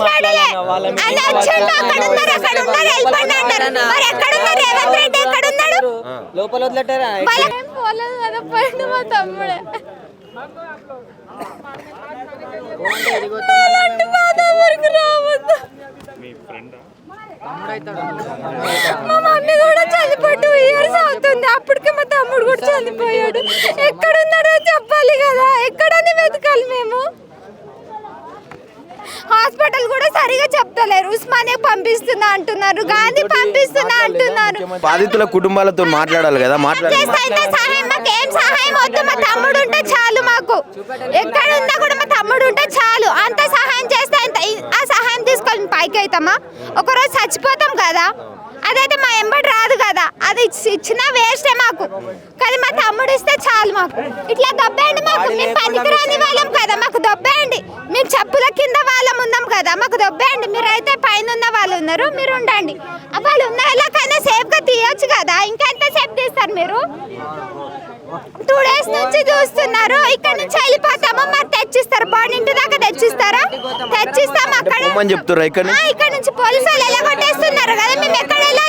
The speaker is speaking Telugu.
మాట్లాడలే అని వచ్చిండు అక్కడ ఉన్నారు వెళ్ళిపోండి అంటారు మరి ఎక్కడ ఉన్నారు రేవంత్ రెడ్డి ఎక్కడ ఉన్నాడు లోపల వదిలేటారా పోలేదు కదా పోయిండు మా తమ్ముడే మా మమ్మీ కూడా చనిపోయి 2 years అవుతుంది అప్పటికే మా తమ్ముడు కూడా చనిపోయాడు ఎక్కడున్నాడో చెప్పాలి కదా ఎక్కడని వెతకాలి మేము హాస్పిటల్ కూడా సరిగా చెప్తలేరు ఉస్మానియా పంపిస్తున్నా అంటున్నారు గాంధీ పంపిస్తున్నా అంటున్నారు బాధితుల కుటుంబాలతో మాట్లాడాలి కదా సహాయం మాకు ఏం సహాయం వద్దు మా తమ్ముడు ఉంటే చాలు మాకు ఎక్కడ ఉన్నా కూడా మా తమ్ముడు ఉంటే చాలు అంత సహాయం చేస్తే ఆ సహాయం తీసుకొని పైకి అవుతామా ఒకరోజు చచ్చిపోతాం కదా అదైతే మా ఎంబడి రాదు కదా అది ఇచ్చినా వేస్టే మాకు కానీ మా తమ్ముడు ఇస్తే చాలు మాకు ఇట్లా దొబ్బేయండి మాకు మేము పనికిరాని వాళ్ళం కదా మాకు దొబ్బేయండి మేము చెప్పుల కింద వాళ్ళం ఉన్నాం కదా మాకు దొబ్బేయండి మీరైతే పైన ఉన్న వాళ్ళు ఉన్నారు మీరు ఉండండి వాళ్ళు ఉన్న ఎలాగైనా సేఫ్గా తీయొచ్చు కదా ఇంకెంత సేఫ్ తీస్తారు మీరు 2 days నుంచి చూస్తున్నారు ఇక్కడ నుంచి వెళ్ళిపోతాము మరి తెచ్చిస్తారు బాడీ ఇంటి దాకా తెచ్చిస్తారా తెచ్చిస్తాం అక్కడ చెప్తారా ఇక్కడ నుంచి పోలీసు వాళ్ళు ఎలా కొట్టేస్తున్నారు కదా మేము ఎక్కడ వెళ్ళాలి